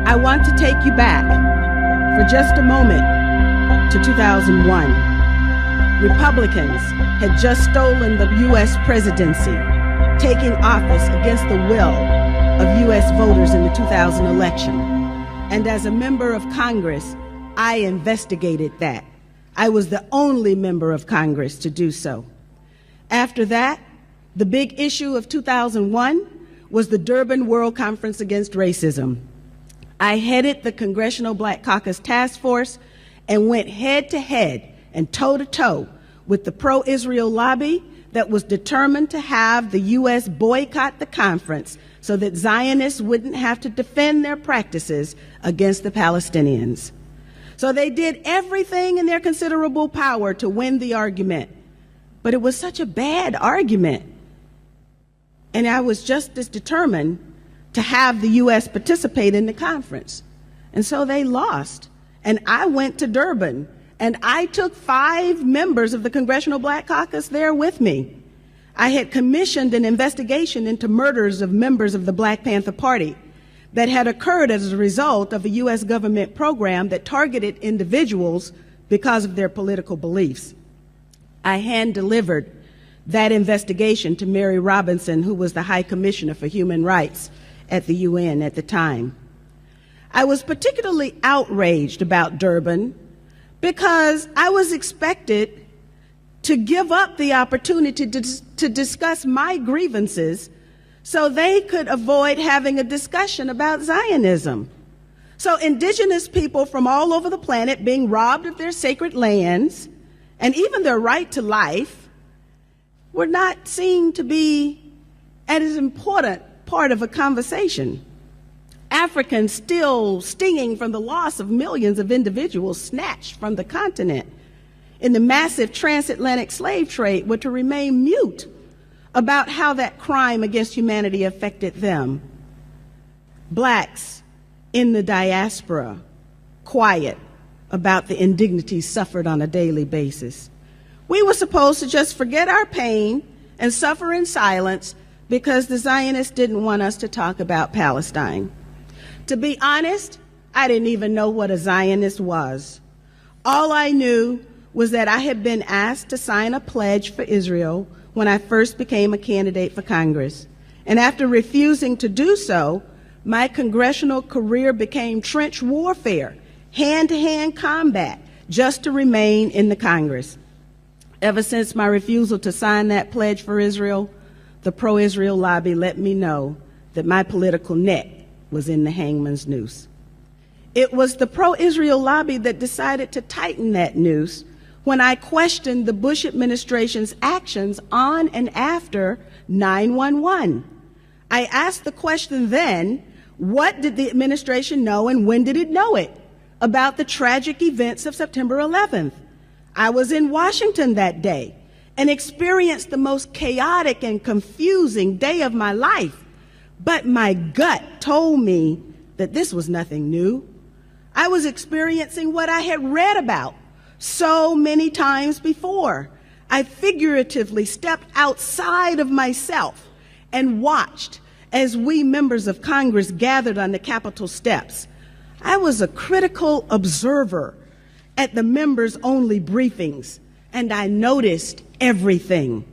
I want to take you back for just a moment to 2001. Republicans had just stolen the U.S. presidency, taking office against the will of U.S. voters in the 2000 election. And as a member of Congress, I investigated that. I was the only member of Congress to do so. After that, the big issue of 2001 was the Durban World Conference Against Racism. I headed the Congressional Black Caucus Task Force and went head-to-head and toe-to-toe with the pro-Israel lobby that was determined to have the U.S. boycott the conference so that Zionists wouldn't have to defend their practices against the Palestinians. So they did everything in their considerable power to win the argument. But it was such a bad argument. And I was just as determined to have the U.S. participate in the conference. And so they lost. And I went to Durban, and I took 5 members of the Congressional Black Caucus there with me. I had commissioned an investigation into murders of members of the Black Panther Party that had occurred as a result of a U.S. government program that targeted individuals because of their political beliefs. I hand-delivered that investigation to Mary Robinson, who was the High Commissioner for Human Rights at the UN at the time. I was particularly outraged about Durban because I was expected to give up the opportunity to discuss my grievances so they could avoid having a discussion about Zionism. So indigenous people from all over the planet being robbed of their sacred lands and even their right to life were not seen to be as important part of a conversation. Africans still stinging from the loss of millions of individuals snatched from the continent in the massive transatlantic slave trade were to remain mute about how that crime against humanity affected them. Blacks in the diaspora, quiet about the indignities suffered on a daily basis. We were supposed to just forget our pain and suffer in silence because the Zionists didn't want us to talk about Palestine. To be honest, I didn't even know what a Zionist was. All I knew was that I had been asked to sign a pledge for Israel when I first became a candidate for Congress. And after refusing to do so, my congressional career became trench warfare, hand-to-hand combat, just to remain in the Congress. Ever since my refusal to sign that pledge for Israel, the pro-Israel lobby let me know that my political neck was in the hangman's noose. It was the pro-Israel lobby that decided to tighten that noose when I questioned the Bush administration's actions on and after 9/11. I asked the question then, what did the administration know and when did it know it about the tragic events of September 11th? I was in Washington that day and experienced the most chaotic and confusing day of my life. But my gut told me that this was nothing new. I was experiencing what I had read about so many times before. I figuratively stepped outside of myself and watched as we members of Congress gathered on the Capitol steps. I was a critical observer at the members-only briefings, and I noticed everything.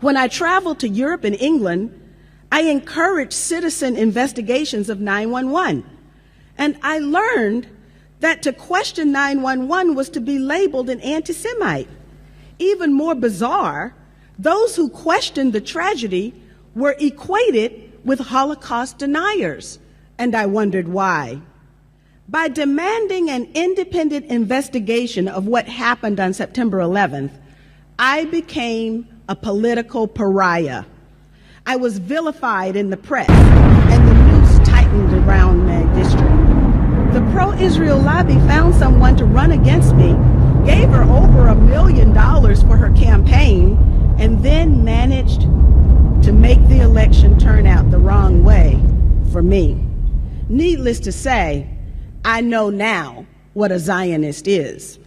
When I traveled to Europe and England, I encouraged citizen investigations of 9/11, and I learned that to question 9/11 was to be labeled an anti-Semite. Even more bizarre, those who questioned the tragedy were equated with Holocaust deniers, and I wondered why. By demanding an independent investigation of what happened on September 11th, I became a political pariah. I was vilified in the press, and the noose tightened around my district. The pro-Israel lobby found someone to run against me, gave her over $1 million for her campaign, and then managed to make the election turn out the wrong way for me. Needless to say, I know now what a Zionist is.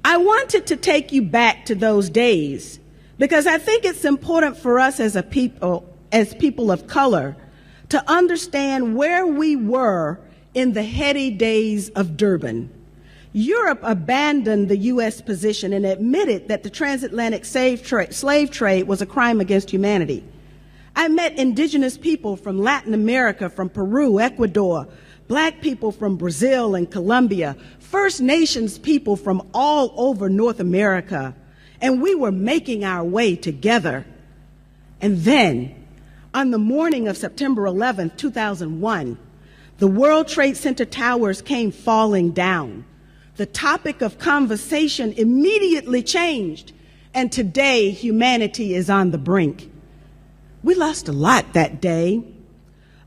I wanted to take you back to those days because I think it's important for us as people of color to understand where we were in the heady days of Durban. Europe abandoned the U.S. position and admitted that the transatlantic slave trade was a crime against humanity. I met indigenous people from Latin America, from Peru, Ecuador, Black people from Brazil and Colombia, First Nations people from all over North America, and we were making our way together. And then, on the morning of September 11, 2001, the World Trade Center towers came falling down. The topic of conversation immediately changed, and today humanity is on the brink. We lost a lot that day.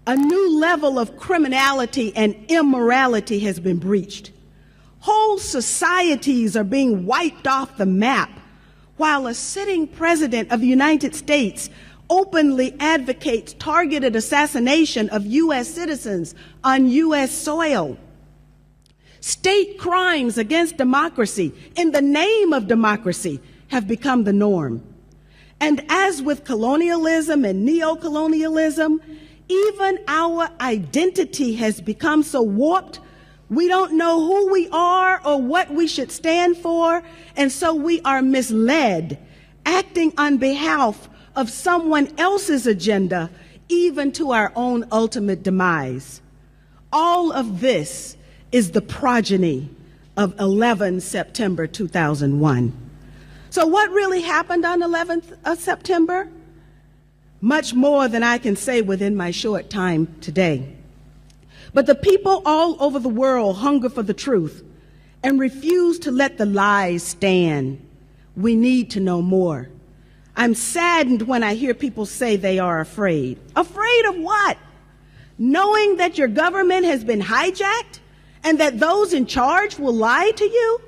A new level of criminality and immorality has been breached. Whole societies are being wiped off the map, while a sitting president of the United States openly advocates targeted assassination of U.S. citizens on U.S. soil. State crimes against democracy in the name of democracy have become the norm. And as with colonialism and neocolonialism, even our identity has become so warped, we don't know who we are or what we should stand for, and so we are misled, acting on behalf of someone else's agenda, even to our own ultimate demise. All of this is the progeny of 11 September 2001. So what really happened on 11th of September? Much more than I can say within my short time today. But the people all over the world hunger for the truth and refuse to let the lies stand. We need to know more. I'm saddened when I hear people say they are afraid. Afraid of what? Knowing that your government has been hijacked and that those in charge will lie to you?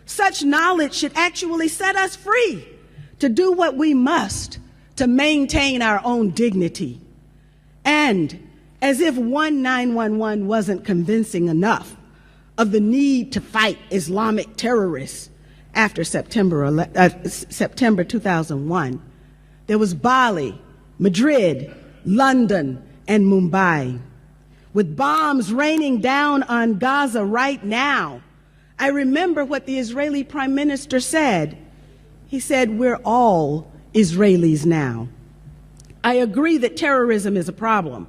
Such knowledge should actually set us free to do what we must to maintain our own dignity. And as if 911 wasn't convincing enough of the need to fight Islamic terrorists after September 2001, there was Bali, Madrid, London, and Mumbai. With bombs raining down on Gaza right now, I remember what the Israeli Prime Minister said. He said, "We're all Israelis now." I agree that terrorism is a problem,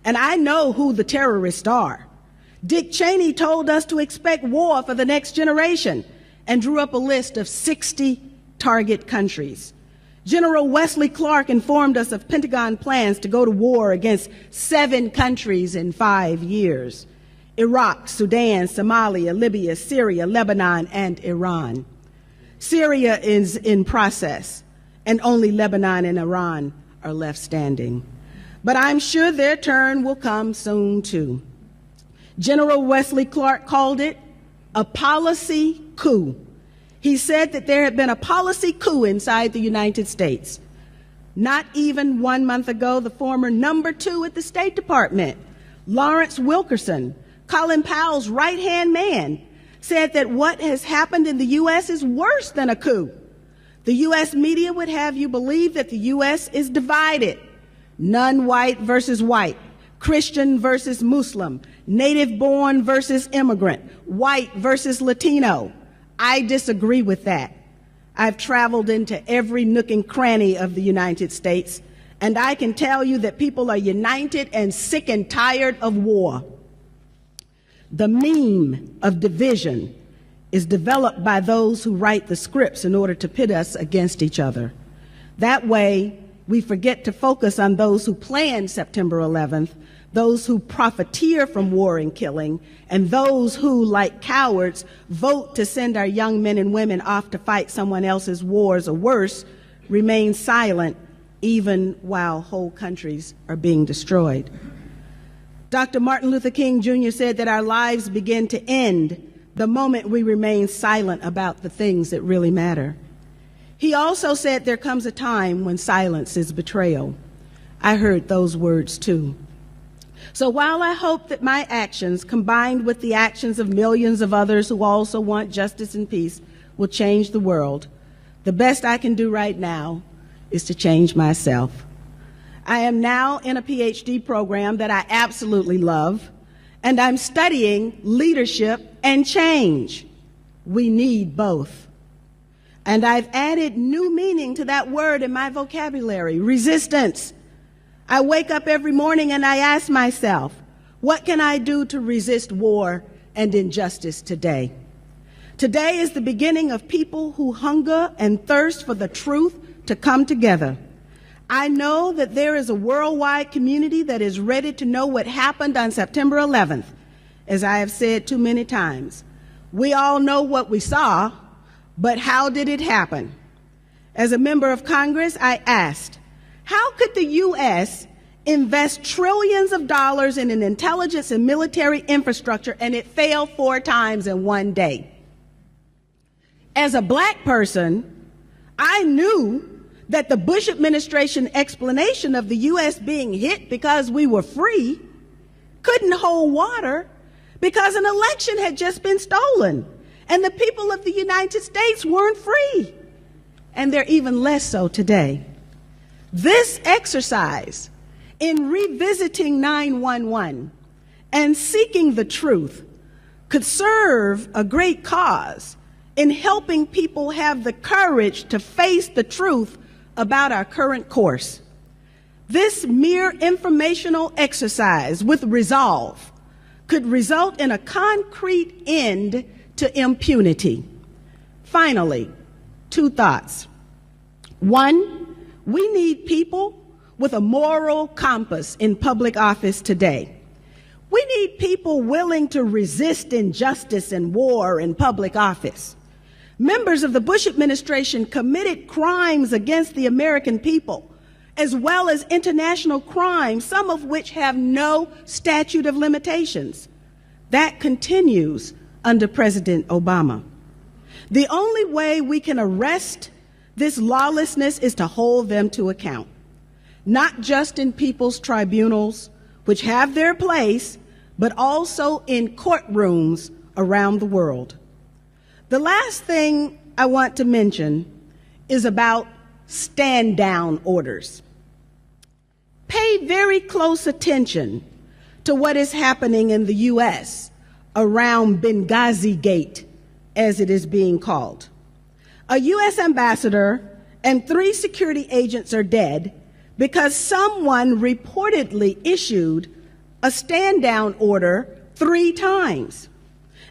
and I know who the terrorists are. Dick Cheney told us to expect war for the next generation and drew up a list of 60 target countries. General Wesley Clark informed us of Pentagon plans to go to war against 7 countries in 5 years: Iraq, Sudan, Somalia, Libya, Syria, Lebanon, and Iran. Syria is in process, and only Lebanon and Iran are left standing. But I'm sure their turn will come soon, too. General Wesley Clark called it a policy coup. He said that there had been a policy coup inside the United States. Not even 1 month ago, the former number 2 at the State Department, Lawrence Wilkerson, Colin Powell's right-hand man, said that what has happened in the U.S. is worse than a coup. The U.S. media would have you believe that the U.S. is divided: non-white versus white, Christian versus Muslim, native-born versus immigrant, white versus Latino. I disagree with that. I've traveled into every nook and cranny of the United States, and I can tell you that people are united and sick and tired of war. The meme of division is developed by those who write the scripts in order to pit us against each other. That way, we forget to focus on those who planned September 11th, those who profiteer from war and killing, and those who, like cowards, vote to send our young men and women off to fight someone else's wars, or worse, remain silent even while whole countries are being destroyed. Dr. Martin Luther King Jr. said that our lives begin to end the moment we remain silent about the things that really matter. He also said there comes a time when silence is betrayal. I heard those words too. So while I hope that my actions, combined with the actions of millions of others who also want justice and peace, will change the world, the best I can do right now is to change myself. I am now in a PhD program that I absolutely love, and I'm studying leadership and change. We need both. And I've added new meaning to that word in my vocabulary, resistance. I wake up every morning and I ask myself, what can I do to resist war and injustice today? Today is the beginning of people who hunger and thirst for the truth to come together. I know that there is a worldwide community that is ready to know what happened on September 11th, as I have said too many times. We all know what we saw, but how did it happen? As a member of Congress, I asked, how could the U.S. invest trillions of dollars in an intelligence and military infrastructure and it failed 4 times in one day? As a black person, I knew that the Bush administration explanation of the U.S. being hit because we were free couldn't hold water because an election had just been stolen and the people of the United States weren't free. And they're even less so today. This exercise in revisiting 9/11 and seeking the truth could serve a great cause in helping people have the courage to face the truth about our current course. This mere informational exercise with resolve could result in a concrete end to impunity. Finally, 2 thoughts. 1, we need people with a moral compass in public office today. We need people willing to resist injustice and war in public office. Members of the Bush administration committed crimes against the American people, as well as international crimes, some of which have no statute of limitations. That continues under President Obama. The only way we can arrest this lawlessness is to hold them to account, not just in people's tribunals, which have their place, but also in courtrooms around the world. The last thing I want to mention is about stand-down orders. Pay very close attention to what is happening in the U.S. around Benghazi Gate, as it is being called. A U.S. ambassador and 3 security agents are dead because someone reportedly issued a stand-down order 3 times.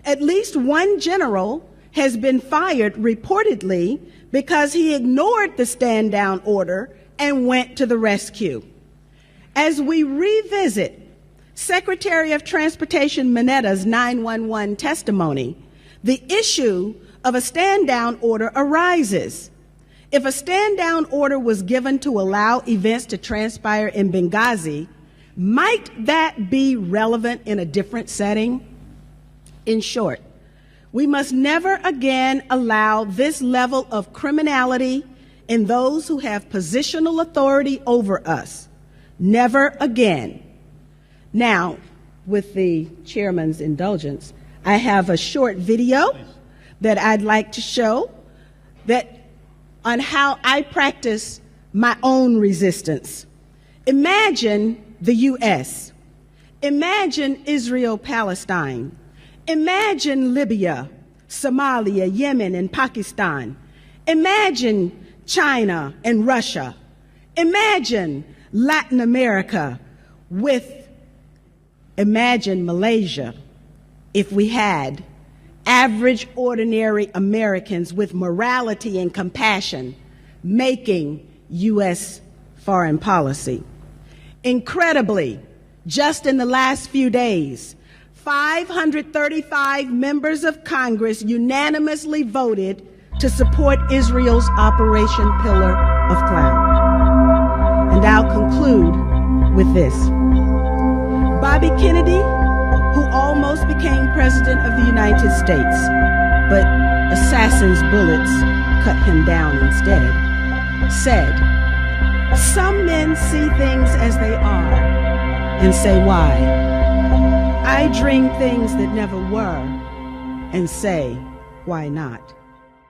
At least 1 general has been fired reportedly because he ignored the stand-down order and went to the rescue. As we revisit Secretary of Transportation Minetta's 911 testimony, the issue of a stand-down order arises. If a stand-down order was given to allow events to transpire in Benghazi, might that be relevant in a different setting? In short, we must never again allow this level of criminality in those who have positional authority over us. Never again. Now, with the chairman's indulgence, I have a short video that I'd like to show on how I practice my own resistance. Imagine the U.S. Imagine Israel-Palestine. Imagine Libya, Somalia, Yemen, and Pakistan. Imagine China and Russia. Imagine Latin America imagine Malaysia if we had average, ordinary Americans with morality and compassion making U.S. foreign policy. Incredibly, just in the last few days, 535 members of Congress unanimously voted to support Israel's Operation Pillar of Cloud. And I'll conclude with this. Bobby Kennedy, who almost became President of the United States, but assassin's bullets cut him down instead, said, "Some men see things as they are and say, why? I dream things that never were and say, why not?"